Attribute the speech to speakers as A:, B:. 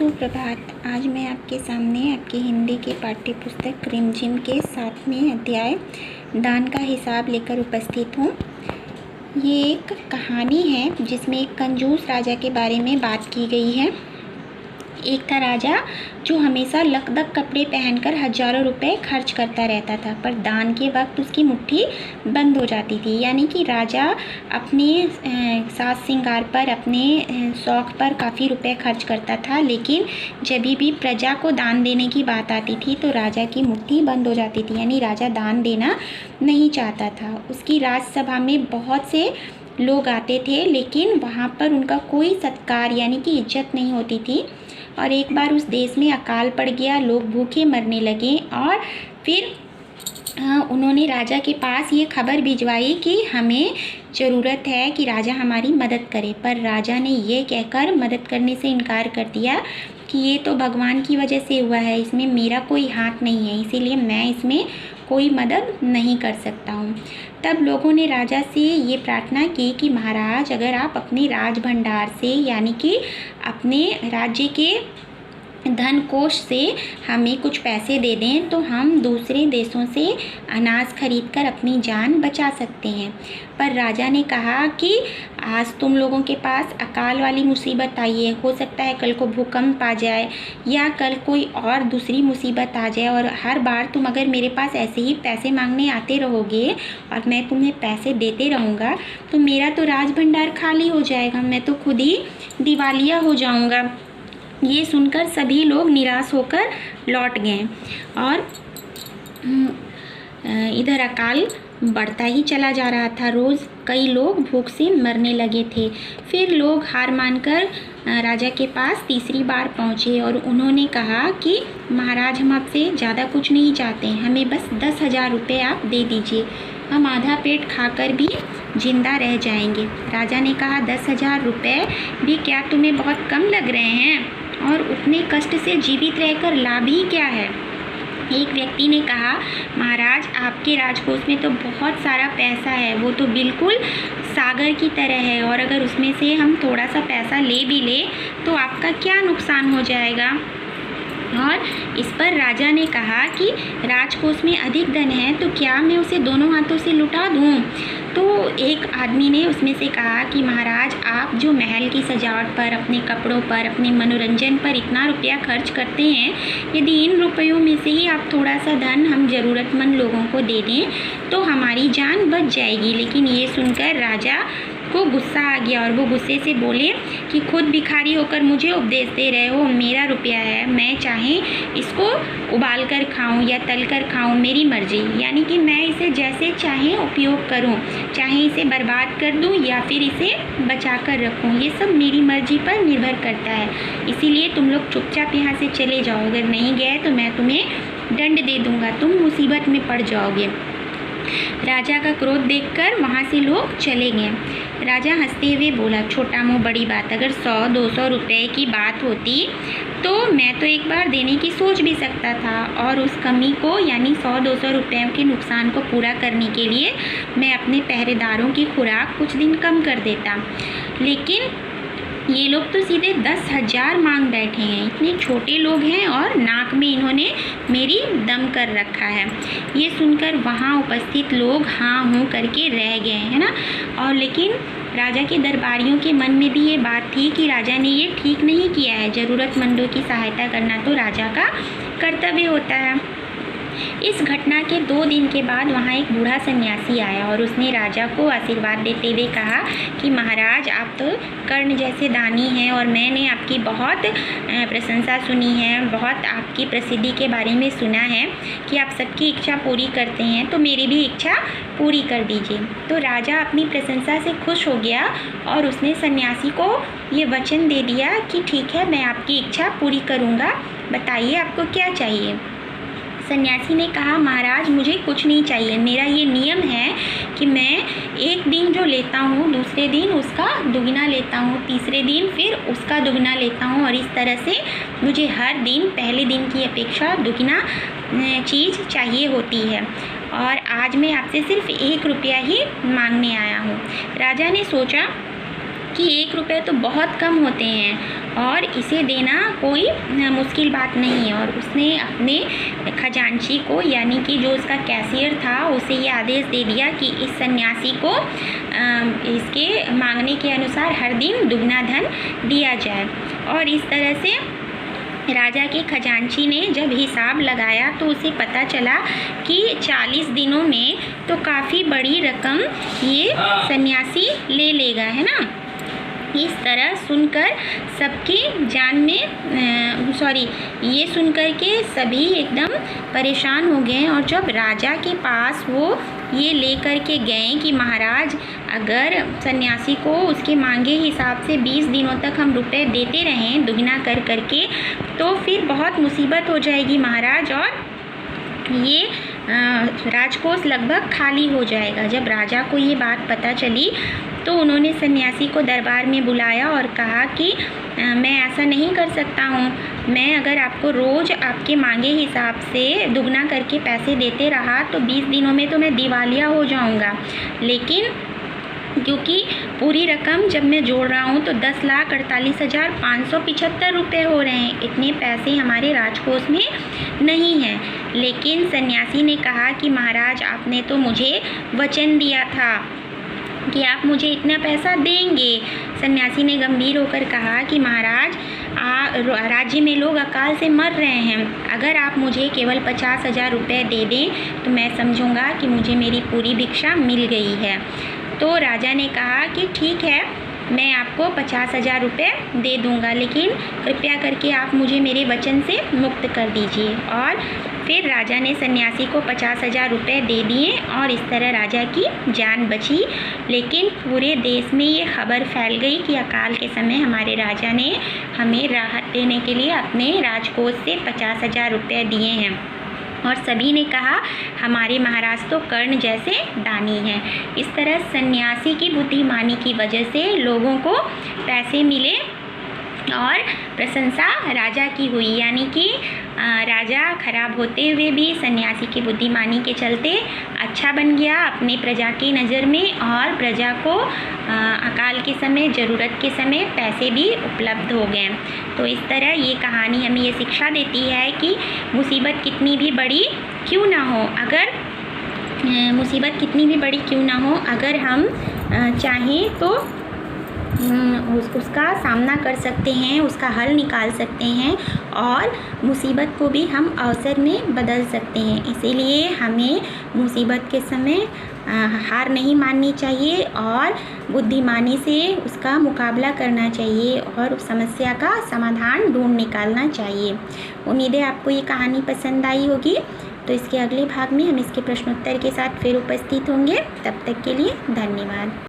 A: सुप्रभात। आज मैं आपके सामने आपकी हिंदी के पाठ्य पुस्तक रिमझिम के 7वें अध्याय दान का हिसाब लेकर उपस्थित हूँ। ये एक कहानी है जिसमें एक कंजूस राजा के बारे में बात की गई है। एक था राजा जो हमेशा लकदक कपड़े पहनकर हजारों रुपए खर्च करता रहता था, पर दान के वक्त उसकी मुट्ठी बंद हो जाती थी। यानी कि राजा अपने साज श्रृंगार पर, अपने शौक़ पर काफ़ी रुपए खर्च करता था, लेकिन जब भी प्रजा को दान देने की बात आती थी तो राजा की मुट्ठी बंद हो जाती थी। यानी राजा दान देना नहीं चाहता था। उसकी राजसभा में बहुत से लोग आते थे, लेकिन वहाँ पर उनका कोई सत्कार यानी कि इज्जत नहीं होती थी। और एक बार उस देश में अकाल पड़ गया, लोग भूखे मरने लगे और फिर उन्होंने राजा के पास ये खबर भिजवाई कि हमें ज़रूरत है कि राजा हमारी मदद करे। पर राजा ने ये कहकर मदद करने से इनकार कर दिया कि ये तो भगवान की वजह से हुआ है, इसमें मेरा कोई हाथ नहीं है, इसीलिए मैं इसमें कोई मदद नहीं कर सकता हूँ। तब लोगों ने राजा से ये प्रार्थना की कि महाराज, अगर आप अपने राज भंडार से यानी कि अपने राज्य के धन कोष से हमें कुछ पैसे दे दें तो हम दूसरे देशों से अनाज खरीदकर अपनी जान बचा सकते हैं। पर राजा ने कहा कि आज तुम लोगों के पास अकाल वाली मुसीबत आई है, हो सकता है कल को भूकंप आ जाए या कल कोई और दूसरी मुसीबत आ जाए, और हर बार तुम अगर मेरे पास ऐसे ही पैसे मांगने आते रहोगे और मैं तुम्हें पैसे देते रहूँगा तो मेरा तो राज भंडार खाली हो जाएगा, मैं तो खुद ही दिवालिया हो जाऊँगा। ये सुनकर सभी लोग निराश होकर लौट गए और इधर अकाल बढ़ता ही चला जा रहा था। रोज़ कई लोग भूख से मरने लगे थे। फिर लोग हार मानकर राजा के पास तीसरी बार पहुँचे और उन्होंने कहा कि महाराज, हम आपसे ज़्यादा कुछ नहीं चाहते, हमें बस 10,000 रुपये आप दे दीजिए, हम आधा पेट खाकर भी जिंदा रह जाएंगे। राजा ने कहा, 10,000 रुपये भी क्या तुम्हें बहुत कम लग रहे हैं? और उतने कष्ट से जीवित रहकर लाभ ही क्या है? एक व्यक्ति ने कहा, महाराज, आपके राजकोष में तो बहुत सारा पैसा है, वो तो बिल्कुल सागर की तरह है, और अगर उसमें से हम थोड़ा सा पैसा ले भी ले तो आपका क्या नुकसान हो जाएगा? और इस पर राजा ने कहा कि राजकोष में अधिक धन है तो क्या मैं उसे दोनों हाथों से लुटा दूं? तो एक आदमी ने उसमें से कहा कि महाराज, आप जो महल की सजावट पर, अपने कपड़ों पर, अपने मनोरंजन पर इतना रुपया खर्च करते हैं, यदि इन रुपयों में से ही आप थोड़ा सा धन हम ज़रूरतमंद लोगों को दे दें तो हमारी जान बच जाएगी। लेकिन ये सुनकर राजा को गुस्सा आ गया और वो गुस्से से बोले कि खुद भिखारी होकर मुझे उपदेश दे रहे हो, मेरा रुपया है, मैं चाहे इसको उबाल कर खाऊं या तल कर खाऊं, मेरी मर्जी। यानी कि मैं इसे जैसे चाहे उपयोग करूं, चाहे इसे बर्बाद कर दूं या फिर इसे बचा कर रखूं, ये सब मेरी मर्जी पर निर्भर करता है। इसीलिए तुम लोग चुपचाप यहाँ से चले जाओ, अगर नहीं गए तो मैं तुम्हें दंड दे दूँगा, तुम मुसीबत में पड़ जाओगे। राजा का क्रोध देखकर वहाँ से लोग चले गए। राजा हंसते हुए बोला, छोटा मुँह बड़ी बात, अगर 100-200 रुपये की बात होती तो मैं तो एक बार देने की सोच भी सकता था, और उस कमी को यानी 100-200 रुपयों के नुकसान को पूरा करने के लिए मैं अपने पहरेदारों की खुराक कुछ दिन कम कर देता। लेकिन ये लोग तो सीधे 10,000 मांग बैठे हैं, इतने छोटे लोग हैं और नाक में इन्होंने मेरी दम कर रखा है। ये सुनकर वहाँ उपस्थित लोग हाँ हूँ करके रह गए, है ना। और लेकिन राजा के दरबारियों के मन में भी ये बात थी कि राजा ने ये ठीक नहीं किया है, ज़रूरतमंदों की सहायता करना तो राजा का कर्तव्य होता है। इस घटना के 2 दिन के बाद वहाँ एक बूढ़ा सन्यासी आया और उसने राजा को आशीर्वाद देते हुए कहा कि महाराज, आप तो कर्ण जैसे दानी हैं और मैंने आपकी बहुत प्रशंसा सुनी है, बहुत आपकी प्रसिद्धि के बारे में सुना है कि आप सबकी इच्छा पूरी करते हैं, तो मेरी भी इच्छा पूरी कर दीजिए। तो राजा अपनी प्रशंसा से खुश हो गया और उसने सन्यासी को ये वचन दे दिया कि ठीक है, मैं आपकी इच्छा पूरी करूँगा, बताइए आपको क्या चाहिए। सन्यासी ने कहा, महाराज, मुझे कुछ नहीं चाहिए, मेरा ये नियम है कि मैं एक दिन जो लेता हूँ दूसरे दिन उसका दुगना लेता हूँ, तीसरे दिन फिर उसका दुगना लेता हूँ, और इस तरह से मुझे हर दिन पहले दिन की अपेक्षा दुगना चीज़ चाहिए होती है, और आज मैं आपसे सिर्फ 1 रुपया ही मांगने आया हूँ। राजा ने सोचा कि 1 रुपये तो बहुत कम होते हैं और इसे देना कोई मुश्किल बात नहीं है। और उसने अपने खजांची को, यानी कि जो उसका कैशियर था, उसे ये आदेश दे दिया कि इस सन्यासी को इसके मांगने के अनुसार हर दिन दुगना धन दिया जाए। और इस तरह से राजा के खजांची ने जब हिसाब लगाया तो उसे पता चला कि 40 दिनों में तो काफ़ी बड़ी रकम ये सन्यासी ले लेगा, है ना। इस तरह सुनकर सबकी जान में ये सुनकर के सभी एकदम परेशान हो गए। और जब राजा के पास वो ये लेकर के गए कि महाराज, अगर सन्यासी को उसके मांगे हिसाब से 20 दिनों तक हम रुपए देते रहें दुगना कर करके, तो फिर बहुत मुसीबत हो जाएगी महाराज, और ये राजकोष लगभग खाली हो जाएगा। जब राजा को ये बात पता चली तो उन्होंने सन्यासी को दरबार में बुलाया और कहा कि मैं ऐसा नहीं कर सकता हूँ। मैं अगर आपको रोज़ आपके मांगे हिसाब से दुगना करके पैसे देते रहा तो 20 दिनों में तो मैं दिवालिया हो जाऊँगा। लेकिन क्योंकि पूरी रकम जब मैं जोड़ रहा हूँ तो 10,48,575 रुपये हो रहे हैं। इतने पैसे हमारे राजकोष में नहीं हैं। लेकिन सन्यासी ने कहा कि महाराज, आपने तो मुझे वचन दिया था कि आप मुझे इतना पैसा देंगे। सन्यासी ने गंभीर होकर कहा कि महाराज, राज्य में लोग अकाल से मर रहे हैं। अगर आप मुझे केवल 50,000 रुपये दे दें तो मैं समझूंगा कि मुझे मेरी पूरी भिक्षा मिल गई है। तो राजा ने कहा कि ठीक है, मैं आपको 50,000 रुपये दे दूंगा, लेकिन कृपया करके आप मुझे मेरे वचन से मुक्त कर दीजिए। और फिर राजा ने सन्यासी को 50,000 रुपये दे दिए और इस तरह राजा की जान बची। लेकिन पूरे देश में ये खबर फैल गई कि अकाल के समय हमारे राजा ने हमें राहत देने के लिए अपने राजकोष से 50,000 रुपये दिए हैं। और सभी ने कहा, हमारे महाराज तो कर्ण जैसे दानी हैं। इस तरह सन्यासी की बुद्धिमानी की वजह से लोगों को पैसे मिले और प्रशंसा राजा की हुई। यानी कि राजा खराब होते हुए भी सन्यासी की बुद्धिमानी के चलते अच्छा बन गया अपने प्रजा की नज़र में, और प्रजा को अकाल के समय, ज़रूरत के समय पैसे भी उपलब्ध हो गए। तो इस तरह ये कहानी हमें ये शिक्षा देती है कि मुसीबत कितनी भी बड़ी क्यों ना हो, अगर हम चाहें तो उसका सामना कर सकते हैं, उसका हल निकाल सकते हैं और मुसीबत को भी हम अवसर में बदल सकते हैं। इसीलिए हमें मुसीबत के समय हार नहीं माननी चाहिए और बुद्धिमानी से उसका मुकाबला करना चाहिए और उस समस्या का समाधान ढूंढ निकालना चाहिए। उम्मीद है आपको ये कहानी पसंद आई होगी। तो इसके अगले भाग में हम इसके प्रश्नोत्तर के साथ फिर उपस्थित होंगे। तब तक के लिए धन्यवाद।